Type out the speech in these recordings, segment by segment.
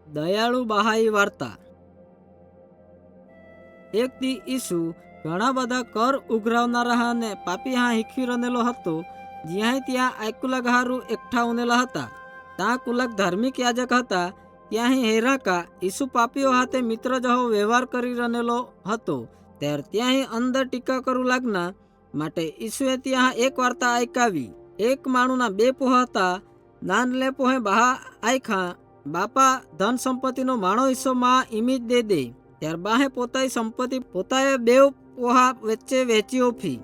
દયાળુ બહાઈ વાર્તા। એક દી ઈસુ ઘણા બધા કર ઉઘરાવનારા અને પાપી હા હીખવી રનેલો હતો। જ્યાં ત્યાં આયકુલગ હારું એકઠા ઉનેલા હતા। ત્યાં કુલક ધાર્મિક યાજક હતા। ત્યાં હેરાકા ઈસુ પાપીઓ હાથે મિત્ર જહો વ્યવહાર કરી રનેલો હતો। ત્યારે ત્યાં અંદર ટીકા કરું લાગના માટે ઈસુએ ત્યાં એક વાર્તા આયકાવી। એક માણુના બે પોહ હતા। નાનલે પોહે બહા આયખા બાપા ધન સંપત્તિનો માણો હિસ્સો માં ઇમીજ દે દે। ત્યાર બાહે પોતાની સંપત્તિ પોતાએ બેવ પોહા વચ્ચે વહેંચી ઓફી।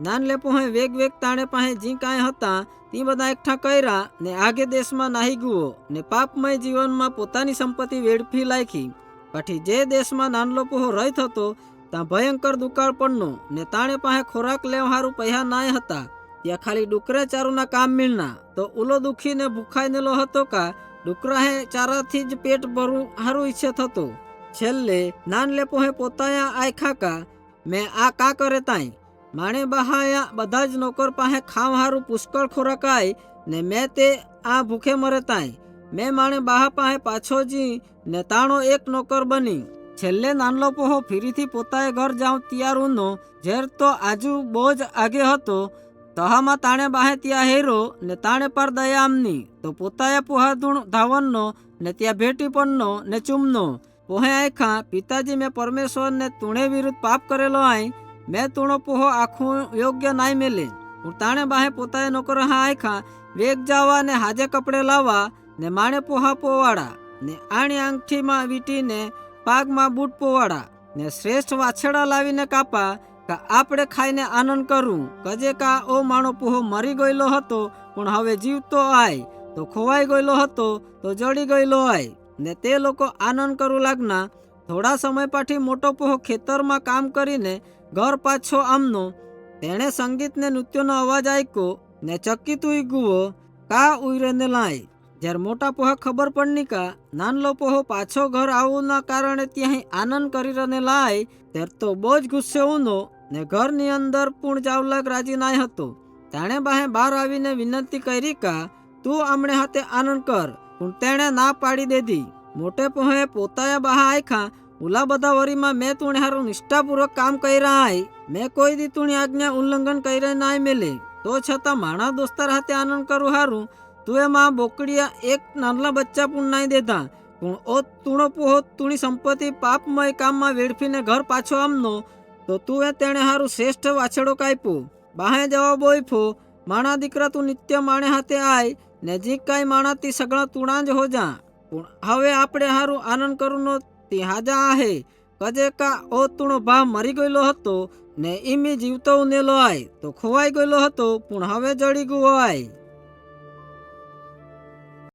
નાનલે પોહે વેગ વેગ તાણે પાસે જી કાંઈ હતા તી બધા એકઠા કર્યા ને આગે દેશમાં નાહી ગયો ને પાપમય જીવનમાં પોતાની સંપત્તિ વેડફી લાયખી। પછી જે દેશમાં નાનલો પોહો રહીત હતો ત્યાં ભયંકર દુકાળ પડનો ને તાણે પાસે ખોરાક લેવા હારું પૈસા નાય હતા। ત્યાં ખાલી ડુકરે ચારુના કામ મિલના તો ઉલો દુખીને ભૂખાઈનેલો હતો કા ડુકરા હે ચારાથી જ પેટ ભરું હારું ઈચ્છે થતો। છેલ્લે નાનલે પોહે પોતાયા આયખા કા મેં આ કા કરે તાઈ માણે બહાયા બધા જ નોકર પાસે ખાવ હારું પુષ્કળ ખોરાક આય ને મેં તે આ ભૂખે મરે તાઈ મેં માણે બહા પાસે પાછો જી ને તાણો એક નોકર બની। છેલ્લે નાનલો પોહો ફરીથી પોતાએ ઘર જાઉં તૈયાર ઉનો ઝેર તો આજુ બોજ આગે હતો તહામાં તાણે બાહે ત્યાં હેરો ને તાણે પર દયા આમની તો પોતાએ પોહા ધૂણ ધાવનનો ને ત્યાં ભેટી પડનો ને ચૂમનો। પોહે આયખા પિતાજી મેં પરમેશ્વરને તુણે વિરુદ્ધ પાપ કરેલો આય મેં તુણો પોહો આખું યોગ્ય નાય મેલે। હું તાણે બાહે પોતાએ નોકર હા આયખા વેગ જાવા ને હાજે કપડે લાવવા ને માણે પોહા પોવાડા ને આણી આંગઠીમાં વીટીને પાગમાં બૂટ પોવાડા ને શ્રેષ્ઠ વાછડા લાવીને કાપા કા આપણે ખાઈને આનંદ કરું કજે કા ઓ માણો પોહો મરી ગયેલો હતો પણ હવે જીવતો આય તો ખોવાઈ ગયેલો હતો તો જડી ગયેલો આય ને તે લોકો આનંદ કરું લાગના। થોડા સમય પાછી મોટો પોહો ખેતરમાં કામ કરીને ઘર પાછો આમનો તેણે સંગીત ને નૃત્યનો અવાજ આયકો ને ચકિત ઉઈ ગુઓ કા ઉઈરેને લાય। જ્યારે મોટા પોહા ખબર પડની કા નાનલો પોહો પાછો ઘર આવવાના કારણે ત્યાં આનંદ કરી રને લાય ત્યારે તો બહુ જ ગુસ્સે ઉનો ને ઘરની અંદર પૂર્ણ જાવલક રાજી નાય હતો। તેણે બાહે બહાર આવીને વિનંતી કરી કા તું આમણે હાથે આનંદ કર પણ તેણે ના પાડી દીધી। મોટે પોહે પોતાએ બહા આયખા ઉલા બધા વરીમાં મેં તુણે હારું નિષ્ઠાપૂર્વક કામ કર્યા આય મેં કોઈ દી તુણી આજ્ઞા ઉલ્લંઘન કર્યા નાય મેલે તો છતાં માણા દોસ્તાર હાથે આનંદ કરું હારું તું એમાં બોકડિયા એક નાનલા બચ્ચા પણ નાઈ દેતા પણ ઓ તુણો પોહો તુણી સંપત્તિ પાપમય કામમાં વેડફીને ઘર પાછો આમનો તો તું એ તેણે હારું શ્રેષ્ઠ વાછડો કાપ્યો। બાહે જવાબ ઓઈફો માણા દીકરા તું નિત્ય માણે હાથે આય ને જી કાંઈ માણાથી સગળા તુણા જ હો જા પણ હવે આપણે હારું આનંદ કરુંનો તી હાજા આહે કજે કા ઓ તુણો ભા મરી ગયેલો હતો ને ઈમી જીવતો ઉનેલો આય તો ખોવાઈ ગયેલો હતો પણ હવે જડી ગયો આય।